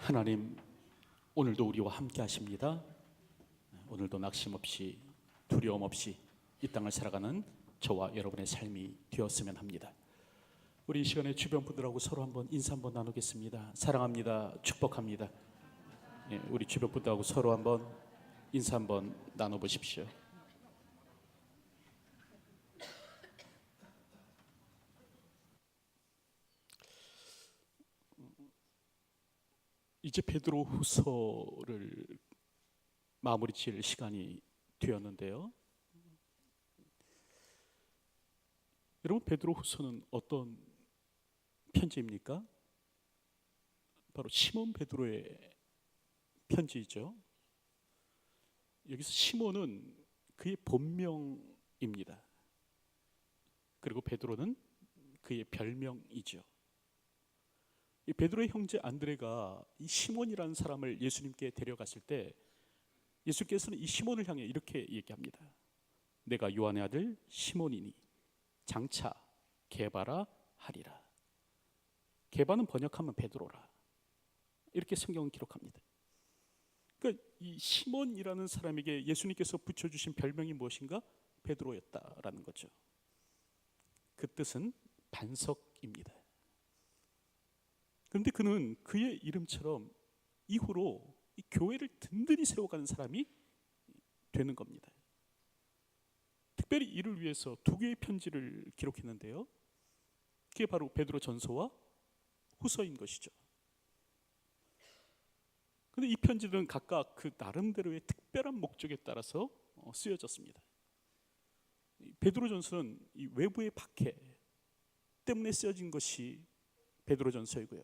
하나님, 오늘도 우리와 함께 하십니다. 오늘도 낙심없이 두려움 없이 이 땅을 살아가는 저와 여러분의 삶이 되었으면 합니다. 우리 이 시간에 주변 분들하고 서로 한번 인사 한번 나누겠습니다. 사랑합니다. 축복합니다. 우리 주변 분들하고 서로 한번 인사 한번 나눠보십시오. 이제 베드로후서를 마무리 지을 시간이 되었는데요. 여러분, 베드로후서는 어떤 편지입니까? 바로 시몬 베드로의 편지이죠. 여기서 시몬은 그의 본명입니다. 그리고 베드로는 그의 별명이죠. 이 베드로의 형제 안드레가 이 시몬이라는 사람을 예수님께 데려갔을 때 예수께서는 이 시몬을 향해 이렇게 얘기합니다. 내가 요한의 아들 시몬이니 장차 게바라 하리라. 게바는 번역하면 베드로라. 이렇게 성경은 기록합니다. 그러니까 이 시몬이라는 사람에게 예수님께서 붙여주신 별명이 무엇인가? 베드로였다라는 거죠. 그 뜻은 반석입니다. 그런데 그는 그의 이름처럼 이후로 이 교회를 든든히 세워가는 사람이 되는 겁니다. 특별히 이를 위해서 두 개의 편지를 기록했는데요. 그게 바로 베드로 전서와 후서인 것이죠. 그런데 이 편지들은 각각 그 나름대로의 특별한 목적에 따라서 쓰여졌습니다. 베드로 전서는 이 외부의 박해 때문에 쓰여진 것이 베드로 전서이고요.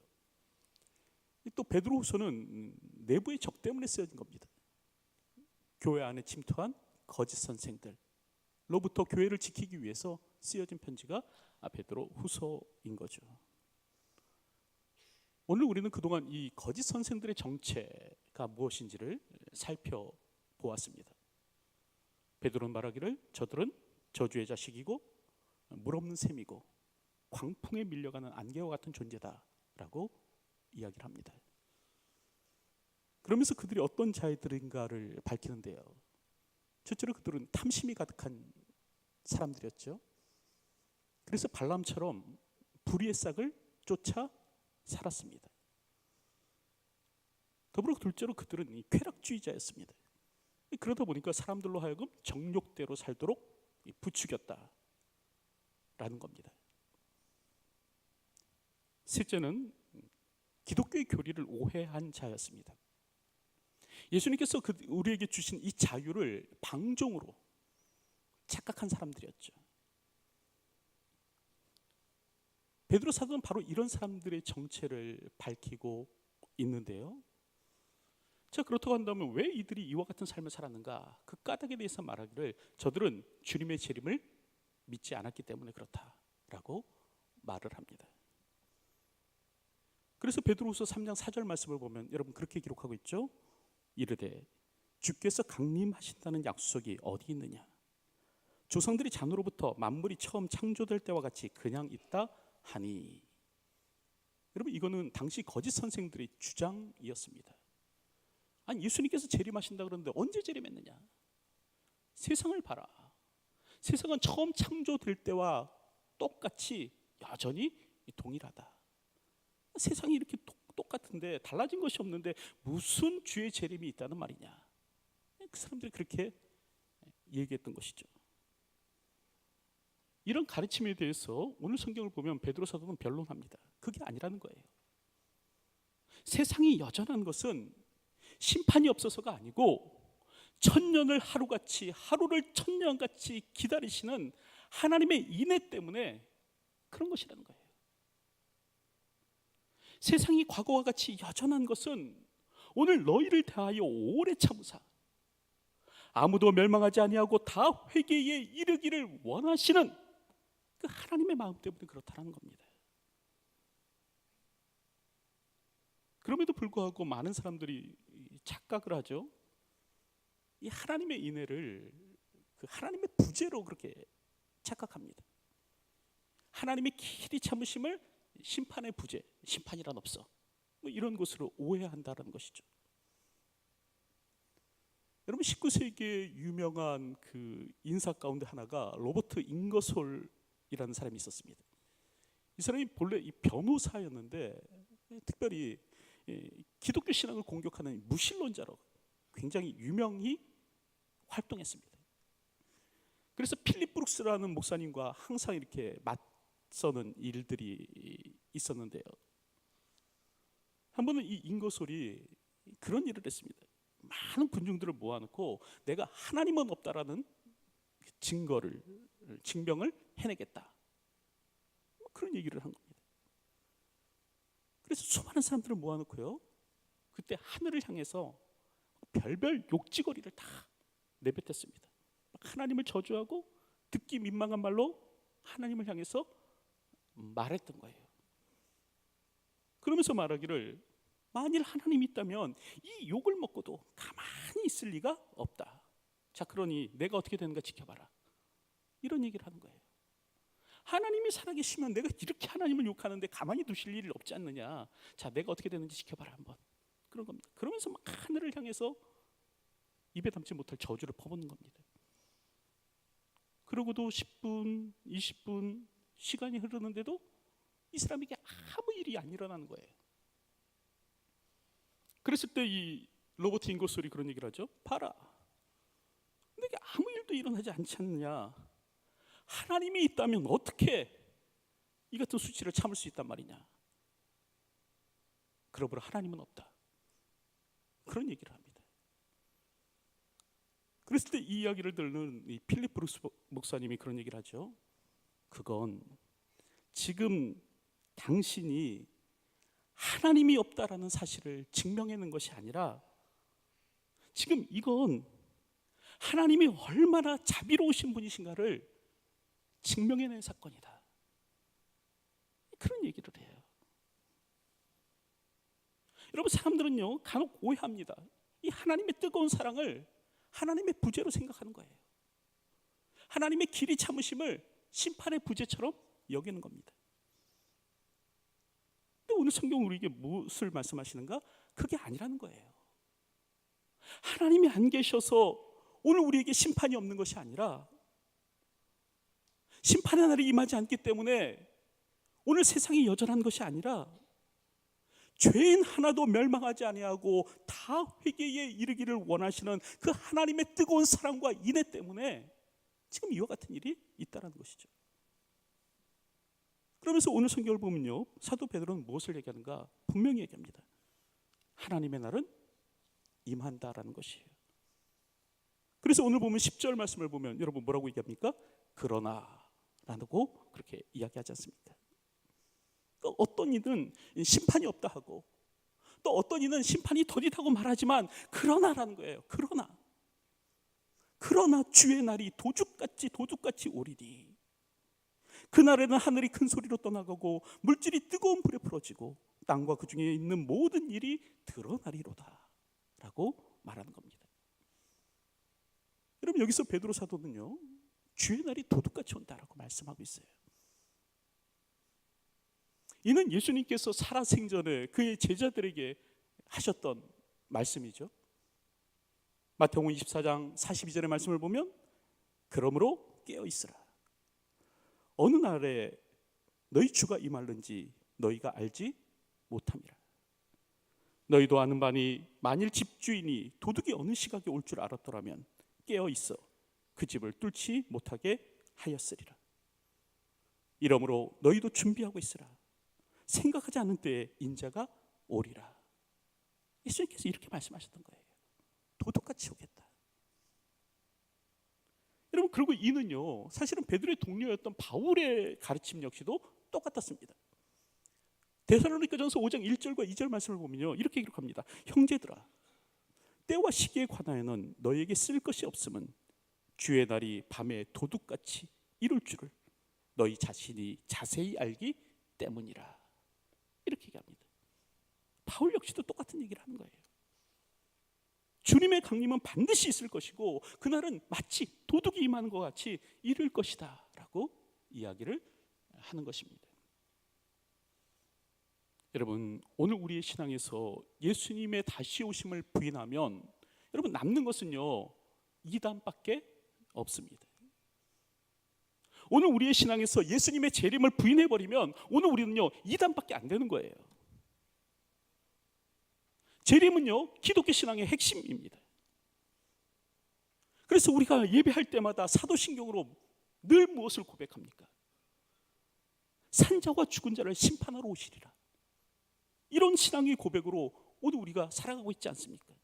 또 베드로후서는 내부의 적 때문에 쓰여진 겁니다. 교회 안에 침투한 거짓 선생들로부터 교회를 지키기 위해서 쓰여진 편지가 베드로후서인 거죠. 오늘 우리는 그동안 이 거짓 선생들의 정체가 무엇인지를 살펴보았습니다. 베드로는 말하기를 저들은 저주의 자식이고 물없는 셈이고 광풍에 밀려가는 안개와 같은 존재다라고 이야기를 합니다. 그러면서 그들이 어떤 자들인가를 밝히는데요. 첫째로 그들은 탐심이 가득한 사람들이었죠. 그래서 발람처럼 불의의 싹을 쫓아 살았습니다. 더불어 둘째로 그들은 이 쾌락주의자였습니다. 그러다 보니까 사람들로 하여금 정욕대로 살도록 부추겼다라는 겁니다. 셋째는 기독교의 교리를 오해한 자였습니다. 예수님께서 우리에게 주신 이 자유를 방종으로 착각한 사람들이었죠. 베드로 사도는 바로 이런 사람들의 정체를 밝히고 있는데요. 자, 그렇다고 한다면 왜 이들이 이와 같은 삶을 살았는가? 그 까닭에 대해서 말하기를 저들은 주님의 재림을 믿지 않았기 때문에 그렇다라고 말을 합니다. 그래서 베드로후서 3장 4절 말씀을 보면 여러분 그렇게 기록하고 있죠. 이르되 주께서 강림하신다는 약속이 어디 있느냐? 조상들이 잔으로부터 만물이 처음 창조될 때와 같이 그냥 있다 하니. 여러분 이거는 당시 거짓 선생들의 주장이었습니다. 아니 예수님께서 재림하신다 그러는데 언제 재림했느냐? 세상을 봐라. 세상은 처음 창조될 때와 똑같이 여전히 동일하다. 세상이 이렇게 똑같은데 달라진 것이 없는데 무슨 주의 재림이 있다는 말이냐? 그 사람들이 그렇게 얘기했던 것이죠. 이런 가르침에 대해서 오늘 성경을 보면 베드로 사도는 변론합니다. 그게 아니라는 거예요. 세상이 여전한 것은 심판이 없어서가 아니고 천년을 하루같이 하루를 천년같이 기다리시는 하나님의 인애 때문에 그런 것이라는 거예요. 세상이 과거와 같이 여전한 것은 오늘 너희를 대하여 오래 참으사 아무도 멸망하지 아니하고 다 회개에 이르기를 원하시는 그 하나님의 마음 때문에 그렇다는 겁니다. 그럼에도 불구하고 많은 사람들이 착각을 하죠. 이 하나님의 인애를 그 하나님의 부재로 그렇게 착각합니다. 하나님의 길이 참으심을 심판의 부재, 심판이란 없어. 뭐 이런 것으로 오해한다는 것이죠. 여러분 19세기에 유명한 그 인사 가운데 하나가 로버트 잉거솔이라는 사람이 있었습니다. 이 사람이 본래 이 변호사였는데 특별히 기독교 신앙을 공격하는 무신론자로 굉장히 유명히 활동했습니다. 그래서 필립 브룩스라는 목사님과 항상 이렇게 맞서는 일들이 있었는데요. 한 번은 이 잉거솔이 그런 일을 했습니다. 많은 군중들을 모아놓고 내가 하나님은 없다라는 증명을 해내겠다, 그런 얘기를 한 겁니다. 그래서 수많은 사람들을 모아놓고요, 그때 하늘을 향해서 별별 욕지거리를 다 내뱉었습니다. 하나님을 저주하고 듣기 민망한 말로 하나님을 향해서 말했던 거예요. 그러면서 말하기를, 만일 하나님이 있다면 이 욕을 먹고도 가만히 있을 리가 없다. 자, 그러니 내가 어떻게 되는가 지켜봐라, 이런 얘기를 하는 거예요. 하나님이 살아계시면 내가 이렇게 하나님을 욕하는데 가만히 두실 일이 없지 않느냐. 자, 내가 어떻게 되는지 지켜봐라 한번, 그런 겁니다. 그러면서 막 하늘을 향해서 입에 담지 못할 저주를 퍼붓는 겁니다. 그러고도 10분, 20분 시간이 흐르는데도 이 사람에게 아무 일이 안 일어나는 거예요. 그랬을 때 이 로버트 잉거솔이 그런 얘기를 하죠. 봐라, 내게 아무 일도 일어나지 않지 않느냐. 하나님이 있다면 어떻게 이 같은 수치를 참을 수 있단 말이냐. 그러므로 하나님은 없다, 그런 얘기를 합니다. 그랬을 때 이 이야기를 듣는 이 필립 브룩스 목사님이 그런 얘기를 하죠. 그건 지금 당신이 하나님이 없다라는 사실을 증명해낸 것이 아니라 지금 이건 하나님이 얼마나 자비로우신 분이신가를 증명해낸 사건이다, 그런 얘기를 해요. 여러분, 사람들은요 간혹 오해합니다. 이 하나님의 뜨거운 사랑을 하나님의 부재로 생각하는 거예요. 하나님의 길이 참으심을 심판의 부재처럼 여기는 겁니다. 근데 오늘 성경 우리에게 무엇을 말씀하시는가? 그게 아니라는 거예요. 하나님이 안 계셔서 오늘 우리에게 심판이 없는 것이 아니라, 심판의 날이 임하지 않기 때문에 오늘 세상이 여전한 것이 아니라, 죄인 하나도 멸망하지 아니하고 다 회개에 이르기를 원하시는 그 하나님의 뜨거운 사랑과 인애 때문에 지금 이와 같은 일이 있다는 것이죠. 그러면서 오늘 성경을 보면요, 사도 베드로는 무엇을 얘기하는가? 분명히 얘기합니다. 하나님의 날은 임한다라는 것이에요. 그래서 오늘 보면 10절 말씀을 보면 여러분 뭐라고 얘기합니까? 그러나 라고 그렇게 이야기하지 않습니까? 또 어떤 이는 심판이 없다 하고, 또 어떤 이는 심판이 더디다고 말하지만 그러나라는 거예요. 그러나 주의 날이 도둑같이 오리니 그날에는 하늘이 큰 소리로 떠나가고 물질이 뜨거운 불에 풀어지고 땅과 그 중에 있는 모든 일이 드러나리로다 라고 말하는 겁니다. 여러분, 여기서 베드로 사도는요 주의 날이 도둑같이 온다라고 말씀하고 있어요. 이는 예수님께서 살아생전에 그의 제자들에게 하셨던 말씀이죠. 마태복음 24장 42절의 말씀을 보면, 그러므로 깨어 있으라. 어느 날에 너희 주가 임할는지 너희가 알지 못함이라. 너희도 아는 바니 만일 집주인이 도둑이 어느 시각에 올 줄 알았더라면 깨어 있어 그 집을 뚫지 못하게 하였으리라. 이러므로 너희도 준비하고 있으라. 생각하지 않는 때에 인자가 오리라. 예수님께서 이렇게 말씀하셨던 거예요. 도둑같이 오겠다. 여러분, 그리고 이는요 사실은 베드로의 동료였던 바울의 가르침 역시도 똑같았습니다. 데살로니가전서 5장 1절과 2절 말씀을 보면요 이렇게 기록합니다. 형제들아, 때와 시기에 관하여는 너희에게 쓸 것이 없음은 주의 날이 밤에 도둑같이 이룰 줄을 너희 자신이 자세히 알기 때문이라. 이렇게 얘기합니다. 바울 역시도 똑같은 얘기를 하는 거예요. 주님의 강림은 반드시 있을 것이고 그날은 마치 도둑이 임하는 것 같이 이룰 것이다 라고 이야기를 하는 것입니다. 여러분, 오늘 우리의 신앙에서 예수님의 다시 오심을 부인하면 여러분 남는 것은요 이단밖에 없습니다. 오늘 우리의 신앙에서 예수님의 재림을 부인해버리면 오늘 우리는요 이단밖에 안 되는 거예요. 재림은요 기독교 신앙의 핵심입니다. 그래서 우리가 예배할 때마다 사도신경으로 늘 무엇을 고백합니까? 산자와 죽은 자를 심판하러 오시리라. 이런 신앙의 고백으로 오늘 우리가 살아가고 있지 않습니까?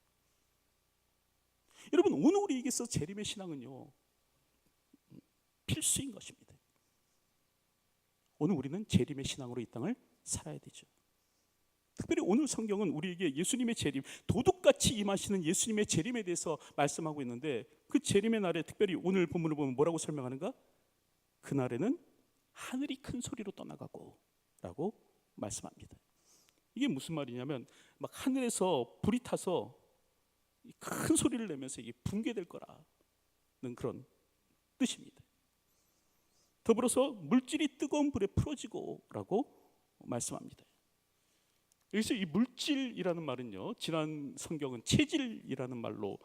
여러분, 오늘 우리에게서 재림의 신앙은요 필수인 것입니다. 오늘 우리는 재림의 신앙으로 이 땅을 살아야 되죠. 특별히 오늘 성경은 우리에게 예수님의 재림, 도둑같이 임하시는 예수님의 재림에 대해서 말씀하고 있는데, 그 재림의 날에 특별히 오늘 본문을 보면 뭐라고 설명하는가? 그날에는 하늘이 큰 소리로 떠나가고 라고 말씀합니다. 이게 무슨 말이냐면 막 하늘에서 불이 타서 큰 소리를 내면서 이게 붕괴될 거라는 그런 뜻입니다. 더불어서 물질이 뜨거운 불에 풀어지고 라고 말씀합니다. 여기서 이 물질이라는 말은요 지난 성경은 체질이라는 말로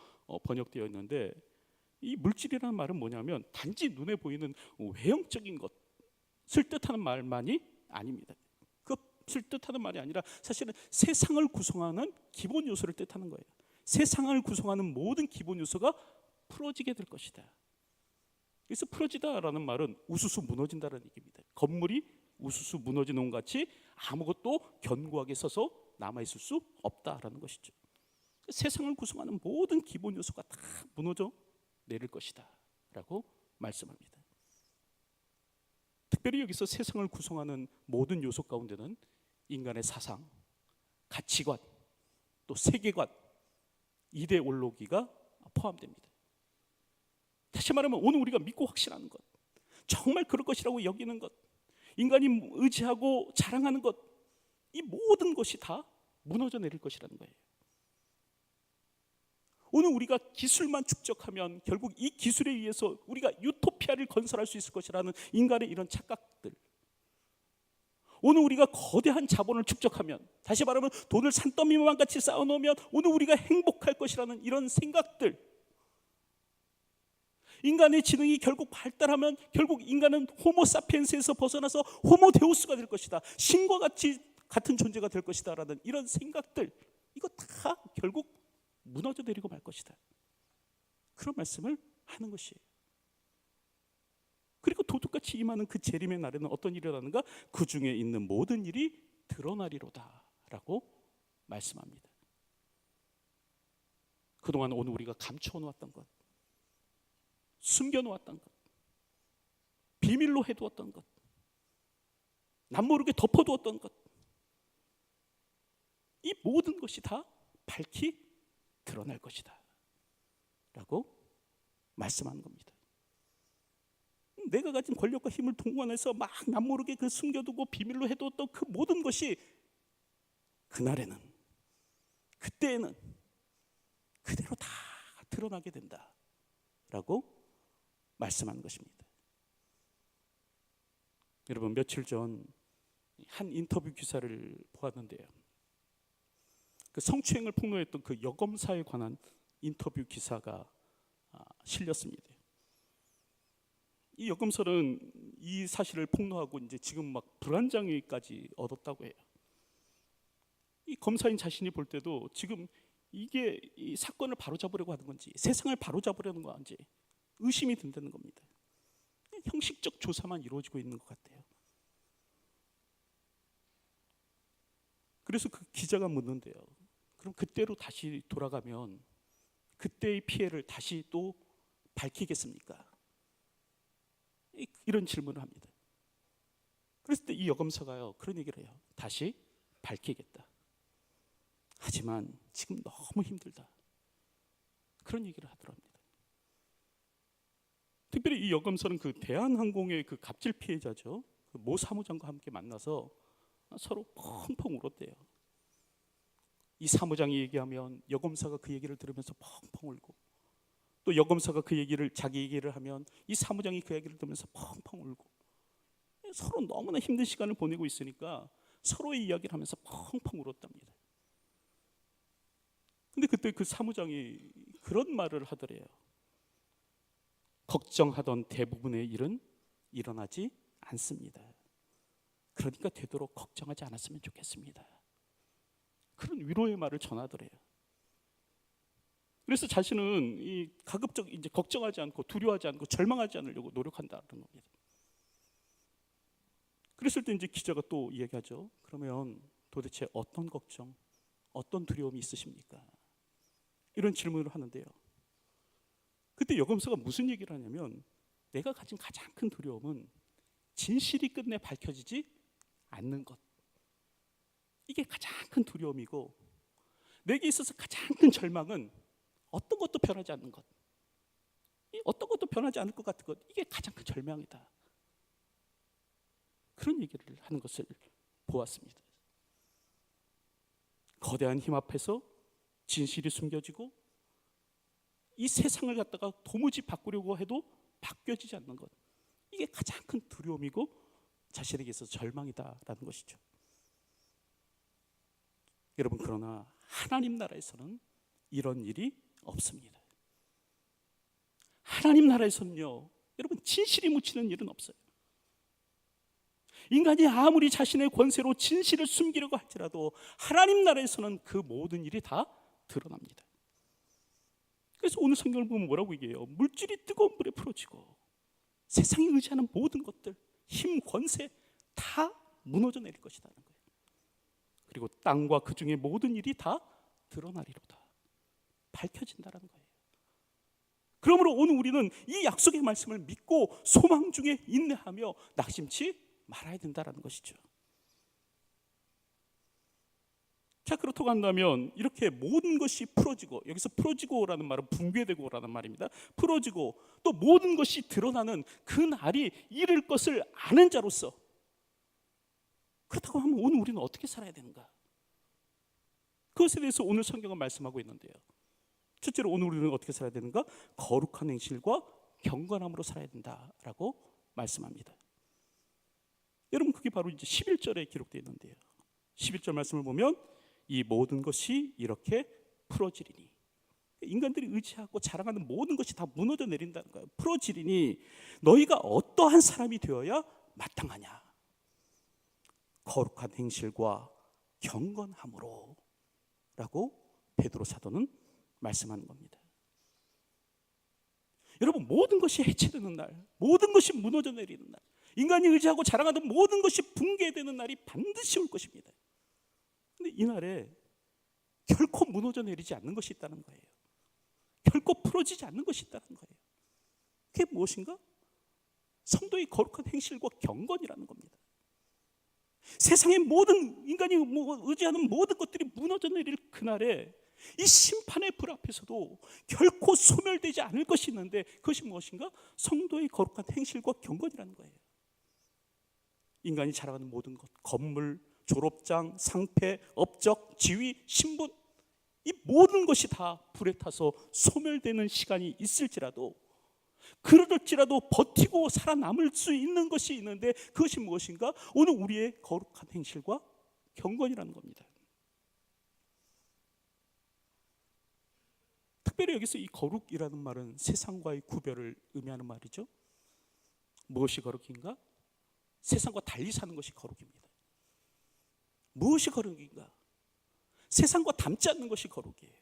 번역되어 있는데, 이 물질이라는 말은 뭐냐면 단지 눈에 보이는 외형적인 것을 뜻하는 말만이 아닙니다. 그것을 뜻하는 말이 아니라 사실은 세상을 구성하는 기본 요소를 뜻하는 거예요. 세상을 구성하는 모든 기본 요소가 풀어지게 될 것이다. 그래서 풀어지다라는 말은 우수수 무너진다는 얘기입니다. 건물이 우수수 무너지는 것 같이 아무것도 견고하게 서서 남아있을 수 없다라는 것이죠. 세상을 구성하는 모든 기본 요소가 다 무너져 내릴 것이다 라고 말씀합니다. 특별히 여기서 세상을 구성하는 모든 요소 가운데는 인간의 사상, 가치관, 또 세계관, 이데올로기가 포함됩니다. 다시 말하면 오늘 우리가 믿고 확신하는 것, 정말 그럴 것이라고 여기는 것, 인간이 의지하고 자랑하는 것, 이 모든 것이 다 무너져 내릴 것이라는 거예요. 오늘 우리가 기술만 축적하면 결국 이 기술에 의해서 우리가 유토피아를 건설할 수 있을 것이라는 인간의 이런 착각들, 오늘 우리가 거대한 자본을 축적하면, 다시 말하면 돈을 산더미만 같이 쌓아놓으면 오늘 우리가 행복할 것이라는 이런 생각들, 인간의 지능이 결국 발달하면 결국 인간은 호모사피엔스에서 벗어나서 호모데우스가 될 것이다, 신과 같은 존재가 될 것이다 라는 이런 생각들, 이거 다 결국 무너져 내리고 말 것이다, 그런 말씀을 하는 것이에요. 그리고 도둑같이 임하는 그 재림의 날에는 어떤 일이 일어나는가? 그 중에 있는 모든 일이 드러나리로다 라고 말씀합니다. 그동안 오늘 우리가 감춰놓았던 것, 숨겨놓았던 것, 비밀로 해두었던 것, 남모르게 덮어두었던 것, 이 모든 것이 다 밝히 드러날 것이다 라고 말씀하는 겁니다. 내가 가진 권력과 힘을 동원해서 막 남모르게 그 숨겨두고 비밀로 해두었던 그 모든 것이 그날에는, 그때에는 그대로 다 드러나게 된다 라고 말씀하는 것입니다. 여러분, 며칠 전 한 인터뷰 기사를 보았는데요, 그 성추행을 폭로했던 그 여검사에 관한 인터뷰 기사가 실렸습니다. 이 여검사는 이 사실을 폭로하고 이제 지금 막 불안장애까지 얻었다고 해요. 이 검사인 자신이 볼 때도 지금 이게 이 사건을 바로잡으려고 하는 건지 세상을 바로잡으려는 건지 의심이 든다는 겁니다. 형식적 조사만 이루어지고 있는 것 같아요. 그래서 그 기자가 묻는데요, 그럼 그때로 다시 돌아가면 그때의 피해를 다시 또 밝히겠습니까? 이런 질문을 합니다. 그랬을 때 이 여검사가요 그런 얘기를 해요. 다시 밝히겠다. 하지만 지금 너무 힘들다. 그런 얘기를 하더랍니다. 특별히 이 여검사는 그 대한항공의 그 갑질 피해자죠. 그 모 사무장과 함께 만나서 서로 펑펑 울었대요. 이 사무장이 얘기하면 여검사가 그 얘기를 들으면서 펑펑 울고, 또 여검사가 그 얘기를 자기 얘기를 하면 이 사무장이 그 얘기를 들으면서 펑펑 울고, 서로 너무나 힘든 시간을 보내고 있으니까 서로의 이야기를 하면서 펑펑 울었답니다. 근데 그때 그 사무장이 그런 말을 하더래요. 걱정하던 대부분의 일은 일어나지 않습니다. 그러니까 되도록 걱정하지 않았으면 좋겠습니다. 그런 위로의 말을 전하더래요. 그래서 자신은 이 가급적 이제 걱정하지 않고 두려워하지 않고 절망하지 않으려고 노력한다는 겁니다. 그랬을 때 이제 기자가 또 이야기하죠. 그러면 도대체 어떤 걱정, 어떤 두려움이 있으십니까? 이런 질문을 하는데요. 그때 여검사가 무슨 얘기를 하냐면 내가 가진 가장 큰 두려움은 진실이 끝내 밝혀지지 않는 것. 이게 가장 큰 두려움이고 내게 있어서 가장 큰 절망은 어떤 것도 변하지 않는 것. 어떤 것도 변하지 않을 것 같은 것. 이게 가장 큰 절망이다. 그런 얘기를 하는 것을 보았습니다. 거대한 힘 앞에서 진실이 숨겨지고 이 세상을 갖다가 도무지 바꾸려고 해도 바뀌어지지 않는 것. 이게 가장 큰 두려움이고 자신에게 있어서 절망이다라는 것이죠. 여러분, 그러나 하나님 나라에서는 이런 일이 없습니다. 하나님 나라에서는요, 여러분, 진실이 묻히는 일은 없어요. 인간이 아무리 자신의 권세로 진실을 숨기려고 할지라도 하나님 나라에서는 그 모든 일이 다 드러납니다. 그래서 오늘 성경을 보면 뭐라고 얘기해요? 물질이 뜨거운 불에 풀어지고 세상에 의지하는 모든 것들, 힘, 권세 다 무너져 내릴 것이라는 거예요. 그리고 땅과 그 중에 모든 일이 다 드러나리로다. 밝혀진다는 거예요. 그러므로 오늘 우리는 이 약속의 말씀을 믿고 소망 중에 인내하며 낙심치 말아야 된다는 것이죠. 자, 그렇다고 한다면 이렇게 모든 것이 풀어지고, 여기서 풀어지고라는 말은 붕괴되고라는 말입니다. 풀어지고 또 모든 것이 드러나는 그 날이 이를 것을 아는 자로서, 그렇다고 하면 오늘 우리는 어떻게 살아야 되는가? 그것에 대해서 오늘 성경은 말씀하고 있는데요. 첫째로 오늘 우리는 어떻게 살아야 되는가? 거룩한 행실과 경건함으로 살아야 된다라고 말씀합니다. 여러분, 그게 바로 이제 11절에 기록되어 있는데요. 11절 말씀을 보면 이 모든 것이 이렇게 풀어지리니, 인간들이 의지하고 자랑하는 모든 것이 다 무너져 내린다는 거예요. 풀어지리니 너희가 어떠한 사람이 되어야 마땅하냐? 거룩한 행실과 경건함으로 라고 베드로 사도는 말씀하는 겁니다. 여러분, 모든 것이 해체되는 날, 모든 것이 무너져 내리는 날, 인간이 의지하고 자랑하던 모든 것이 붕괴되는 날이 반드시 올 것입니다. 그런데 이 날에 결코 무너져 내리지 않는 것이 있다는 거예요. 결코 풀어지지 않는 것이 있다는 거예요. 그게 무엇인가? 성도의 거룩한 행실과 경건이라는 겁니다. 세상의 모든 인간이 의지하는 모든 것들이 무너져 내릴 그날에 이 심판의 불 앞에서도 결코 소멸되지 않을 것이 있는데, 그것이 무엇인가? 성도의 거룩한 행실과 경건이라는 거예요. 인간이 자랑하는 모든 것, 건물, 졸업장, 상패, 업적, 지위, 신분, 이 모든 것이 다 불에 타서 소멸되는 시간이 있을지라도, 그럴지라도 버티고 살아남을 수 있는 것이 있는데, 그것이 무엇인가? 오늘 우리의 거룩한 행실과 경건이라는 겁니다. 특별히 여기서 이 거룩이라는 말은 세상과의 구별을 의미하는 말이죠. 무엇이 거룩인가? 세상과 달리 사는 것이 거룩입니다. 무엇이 거룩인가? 세상과 닮지 않는 것이 거룩이에요.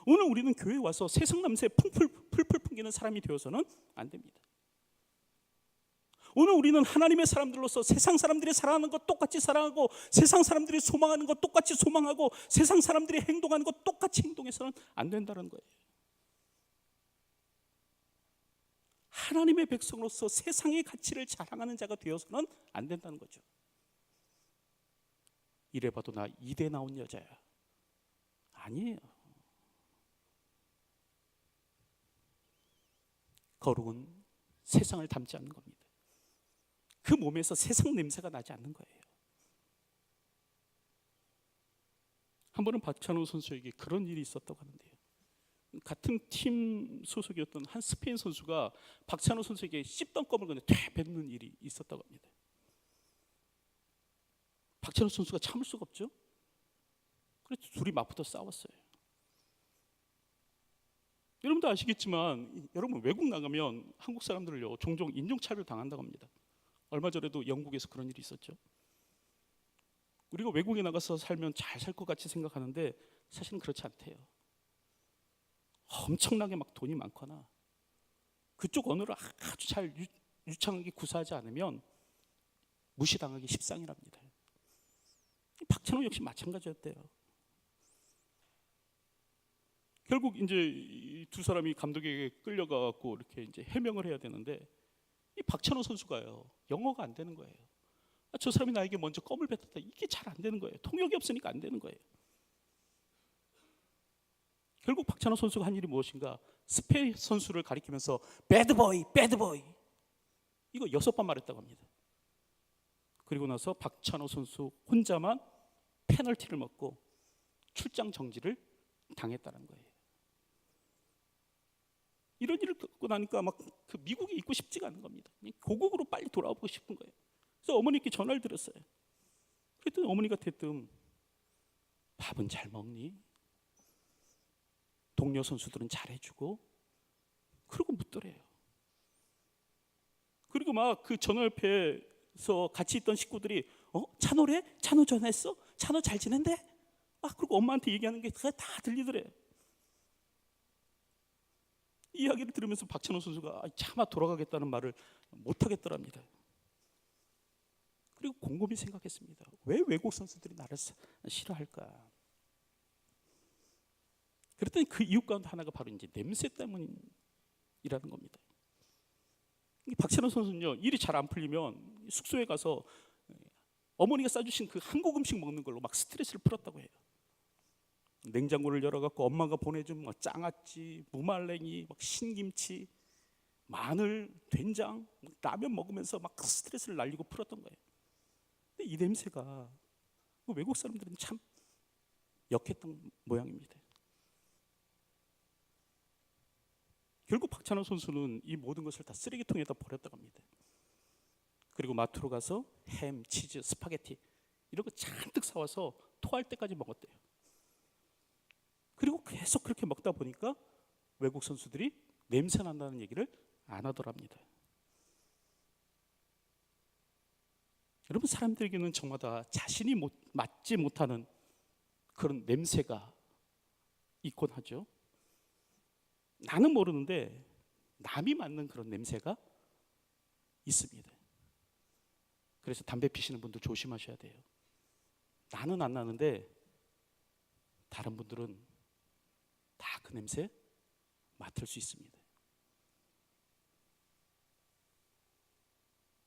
오늘 우리는 교회에 와서 세상 냄새 풀풀 풍기는 사람이 되어서는 안 됩니다. 오늘 우리는 하나님의 사람들로서 세상 사람들이 사랑하는 것 똑같이 사랑하고, 세상 사람들이 소망하는 것 똑같이 소망하고, 세상 사람들이 행동하는 것 똑같이 행동해서는 안 된다는 거예요. 하나님의 백성으로서 세상의 가치를 자랑하는 자가 되어서는 안 된다는 거죠. 이래봐도 나 이대 나온 여자야. 아니에요. 거룩은 세상을 닮지 않는 겁니다. 그 몸에서 세상 냄새가 나지 않는 거예요. 한 번은 박찬호 선수에게 그런 일이 있었다고 하는데요. 같은 팀 소속이었던 한 스페인 선수가 박찬호 선수에게 씹던 껌을 그냥 되 뱉는 일이 있었다고 합니다. 박찬호 선수가 참을 수가 없죠. 그래서 둘이 맞붙어 싸웠어요. 여러분도 아시겠지만 여러분 외국 나가면 한국 사람들을요 종종 인종차별 당한다고 합니다. 얼마 전에도 영국에서 그런 일이 있었죠. 우리가 외국에 나가서 살면 잘 살 것 같이 생각하는데 사실은 그렇지 않대요. 엄청나게 막 돈이 많거나 그쪽 언어를 아주 잘 유창하게 구사하지 않으면 무시당하기 십상이랍니다. 박찬호 역시 마찬가지였대요. 결국 이제 이 두 사람이 감독에게 끌려가갖고 이렇게 이제 해명을 해야 되는데 이 박찬호 선수가요 영어가 안 되는 거예요. 저 사람이 나에게 먼저 껌을 뱉었다. 이게 잘 안 되는 거예요. 통역이 없으니까 안 되는 거예요. 결국 박찬호 선수가 한 일이 무엇인가? 스페인 선수를 가리키면서 배드보이, 배드보이 이거 6번 말했다고 합니다. 그리고 나서 박찬호 선수 혼자만 페널티를 먹고 출장 정지를 당했다는 거예요. 이런 일을 겪고 나니까 막 그 미국에 있고 싶지가 않은 겁니다. 고국으로 빨리 돌아오고 싶은 거예요. 그래서 어머니께 전화를 드렸어요. 그랬더니 어머니가 대뜸 밥은 잘 먹니? 동료 선수들은 잘해주고? 그러고 묻더래요. 그리고 막 그 전화옆에서 같이 있던 식구들이 찬호래? 찬호 전화했어? 찬호 잘 지낸대? 그리고 엄마한테 얘기하는 게 다 들리더래요. 이 이야기를 들으면서 박찬호 선수가 차마 돌아가겠다는 말을 못하겠더랍니다. 그리고 곰곰이 생각했습니다. 왜 외국 선수들이 나를 싫어할까? 그랬더니 그 이유 가운데 하나가 바로 이제 냄새 때문이라는 겁니다. 박찬호 선수는요 일이 잘 안 풀리면 숙소에 가서 어머니가 싸주신 그 한국 음식 먹는 걸로 막 스트레스를 풀었다고 해요. 냉장고를 열어갖고 엄마가 보내준 뭐 장아찌, 무말랭이, 막 신김치, 마늘, 된장, 라면 먹으면서 막 스트레스를 날리고 풀었던 거예요. 근데 이 냄새가 외국 사람들은 참 역했던 모양입니다. 결국 박찬호 선수는 이 모든 것을 다 쓰레기통에다 버렸다고 합니다. 그리고 마트로 가서 햄, 치즈, 스파게티 이런 거 잔뜩 사와서 토할 때까지 먹었대요. 그리고 계속 그렇게 먹다 보니까 외국 선수들이 냄새 난다는 얘기를 안 하더랍니다. 여러분 사람들에게는 저마다 자신이 맡지 못하는 그런 냄새가 있곤 하죠. 나는 모르는데 남이 맡는 그런 냄새가 있습니다. 그래서 담배 피시는 분도 조심하셔야 돼요. 나는 안 나는데 다른 분들은 다 그 냄새 맡을 수 있습니다.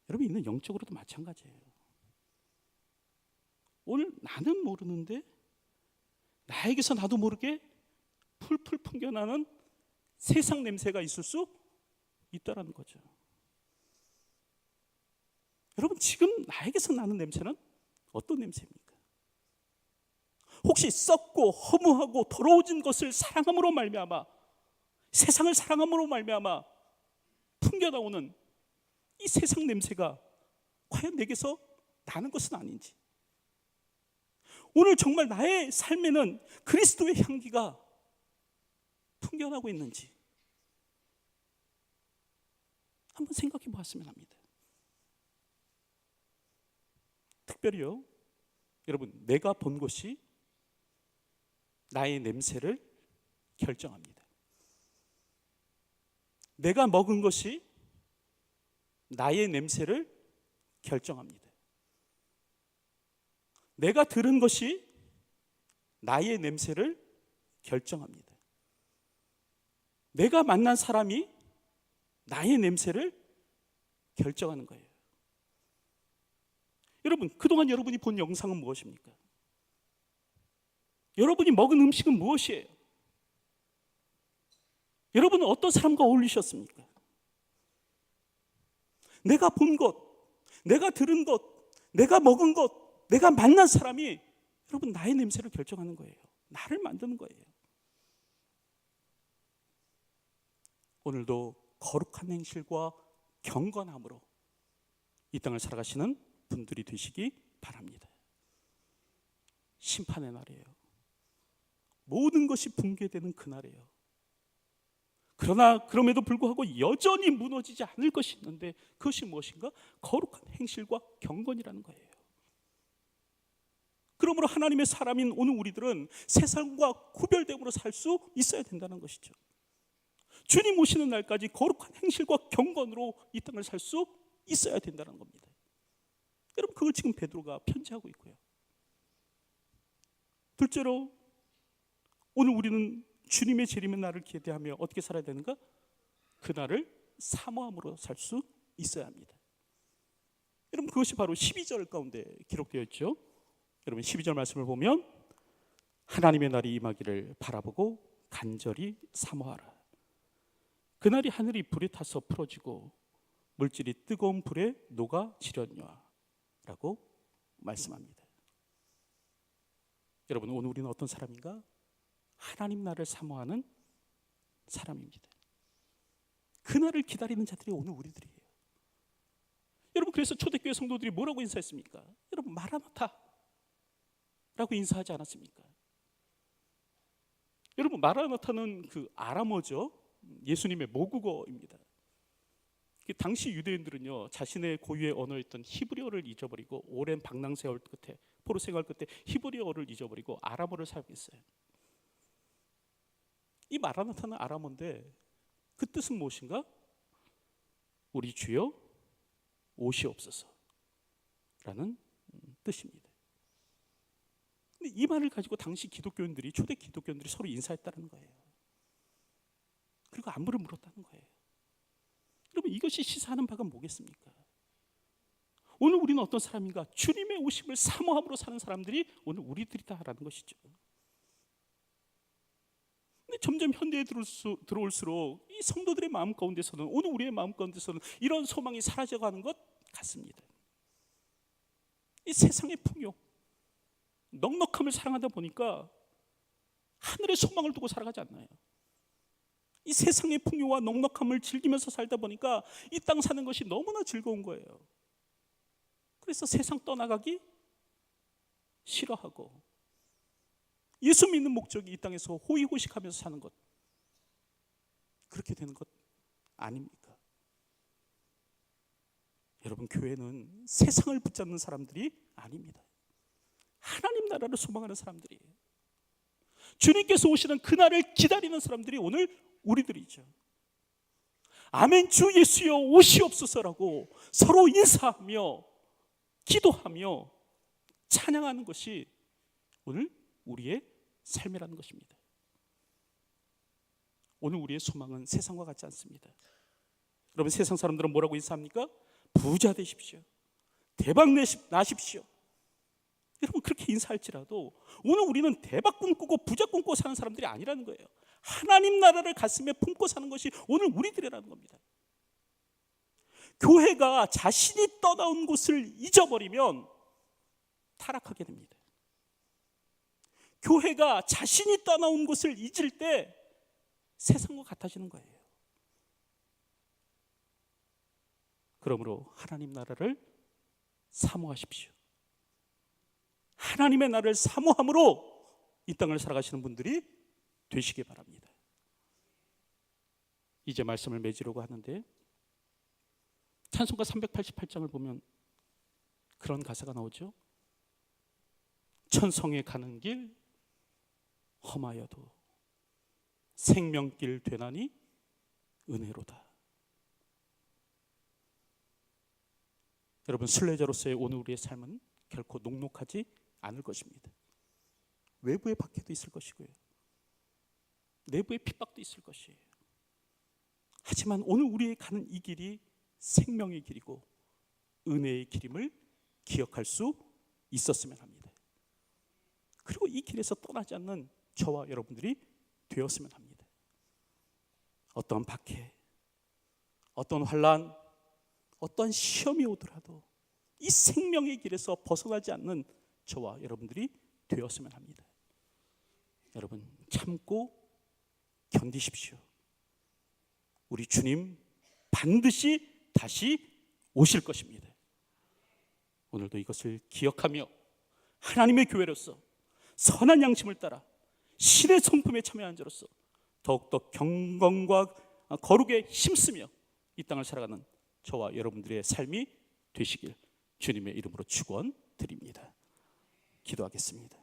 여러분 있는 영적으로도 마찬가지예요. 오늘 나는 모르는데 나에게서 나도 모르게 풀풀 풍겨나는 세상 냄새가 있을 수 있다라는 거죠. 여러분 지금 나에게서 나는 냄새는 어떤 냄새입니까? 혹시 썩고 허무하고 더러워진 것을 사랑함으로 말미암아 세상을 사랑함으로 말미암아 풍겨나오는 이 세상 냄새가 과연 내게서 나는 것은 아닌지, 오늘 정말 나의 삶에는 그리스도의 향기가 풍겨나고 있는지 한번 생각해 보았으면 합니다. 특별히요 여러분 내가 본 것이 나의 냄새를 결정합니다. 내가 먹은 것이 나의 냄새를 결정합니다. 내가 들은 것이 나의 냄새를 결정합니다. 내가 만난 사람이 나의 냄새를 결정하는 거예요. 여러분 그동안 여러분이 본 영상은 무엇입니까? 여러분이 먹은 음식은 무엇이에요? 여러분은 어떤 사람과 어울리셨습니까? 내가 본 것, 내가 들은 것, 내가 먹은 것, 내가 만난 사람이 여러분 나의 냄새를 결정하는 거예요. 나를 만드는 거예요. 오늘도 거룩한 행실과 경건함으로 이 땅을 살아가시는 분들이 되시기 바랍니다. 심판의 날이에요. 모든 것이 붕괴되는 그날이에요. 그러나 그럼에도 불구하고 여전히 무너지지 않을 것이 있는데, 그것이 무엇인가? 거룩한 행실과 경건이라는 거예요. 그러므로 하나님의 사람인 오늘 우리들은 세상과 구별됨으로 살 수 있어야 된다는 것이죠. 주님 오시는 날까지 거룩한 행실과 경건으로 이 땅을 살 수 있어야 된다는 겁니다. 여러분, 그걸 지금 베드로가 편지하고 있고요. 둘째로, 오늘 우리는 주님의 재림의 날을 기대하며 어떻게 살아야 되는가? 그 날을 사모함으로 살 수 있어야 합니다. 여러분, 그것이 바로 12절 가운데 기록되어 있죠. 여러분, 12절 말씀을 보면 하나님의 날이 임하기를 바라보고 간절히 사모하라. 그날이 하늘이 불에 타서 풀어지고 물질이 뜨거운 불에 녹아지려니와 라고 말씀합니다. 여러분, 오늘 우리는 어떤 사람인가? 하나님 나라를 사모하는 사람입니다. 그날을 기다리는 자들이 오늘 우리들이에요. 여러분, 그래서 초대교회 성도들이 뭐라고 인사했습니까? 여러분, 마라나타 라고 인사하지 않았습니까? 여러분, 마라나타는 그 아람어죠. 예수님의 모국어입니다. 당시 유대인들은요, 자신의 고유의 언어였던 히브리어를 잊어버리고 오랜 방랑 세월 끝에, 포로 생활 끝에 히브리어를 잊어버리고 아람어를 사용했어요. 이 마라나타는 아람어인데 그 뜻은 무엇인가? 우리 주여 오시옵소서 라는 뜻입니다. 근데 이 말을 가지고 당시 기독교인들이, 초대 기독교인들이 서로 인사했다는 거예요. 그리고 안부를 물었다는 거예요. 여러분, 이것이 시사하는 바가 뭐겠습니까? 오늘 우리는 어떤 사람인가? 주님의 오심을 사모함으로 사는 사람들이 오늘 우리들이다라는 것이죠. 근데 점점 현대에 들어올수록 이 성도들의 마음 가운데서는, 오늘 우리의 마음 가운데서는 이런 소망이 사라져가는 것 같습니다. 이 세상의 풍요, 넉넉함을 사랑하다 보니까 하늘의 소망을 두고 살아가지 않나요? 이 세상의 풍요와 넉넉함을 즐기면서 살다 보니까 이 땅 사는 것이 너무나 즐거운 거예요. 그래서 세상 떠나가기 싫어하고 예수 믿는 목적이 이 땅에서 호의호식하면서 사는 것, 그렇게 되는 것 아닙니까? 여러분, 교회는 세상을 붙잡는 사람들이 아닙니다. 하나님 나라를 소망하는 사람들이에요. 주님께서 오시는 그날을 기다리는 사람들이 오늘 우리들이죠. 아멘, 주 예수여 오시옵소서라고 서로 인사하며 기도하며 찬양하는 것이 오늘 우리의 삶이라는 것입니다. 오늘 우리의 소망은 세상과 같지 않습니다. 여러분, 세상 사람들은 뭐라고 인사합니까? 부자 되십시오, 대박 나십시오. 여러분, 그렇게 인사할지라도 오늘 우리는 대박 꿈꾸고 부자 꿈꾸고 사는 사람들이 아니라는 거예요. 하나님 나라를 가슴에 품고 사는 것이 오늘 우리들이라는 겁니다. 교회가 자신이 떠나온 곳을 잊어버리면 타락하게 됩니다. 교회가 자신이 떠나온 곳을 잊을 때 세상과 같아지는 거예요. 그러므로 하나님 나라를 사모하십시오. 하나님의 나라를 사모함으로 이 땅을 살아가시는 분들이 되시기 바랍니다. 이제 말씀을 맺으려고 하는데, 찬송가 388장을 보면 그런 가사가 나오죠. 천성에 가는 길 험하여도 생명길 되나니 은혜로다. 여러분, 순례자로서의 오늘 우리의 삶은 결코 녹록하지 않을 것입니다. 외부의 박해도 있을 것이고요, 내부의 핍박도 있을 것이에요. 하지만 오늘 우리의 가는 이 길이 생명의 길이고 은혜의 길임을 기억할 수 있었으면 합니다. 그리고 이 길에서 떠나지 않는 저와 여러분들이 되었으면 합니다. 어떤 박해, 어떤 환난, 어떤 시험이 오더라도 이 생명의 길에서 벗어나지 않는 저와 여러분들이 되었으면 합니다. 여러분, 참고 견디십시오. 우리 주님 반드시 다시 오실 것입니다. 오늘도 이것을 기억하며 하나님의 교회로서 선한 양심을 따라 신의 성품에 참여한 자로서 더욱더 경건과 거룩에 힘쓰며 이 땅을 살아가는 저와 여러분들의 삶이 되시길 주님의 이름으로 축원드립니다. 기도하겠습니다.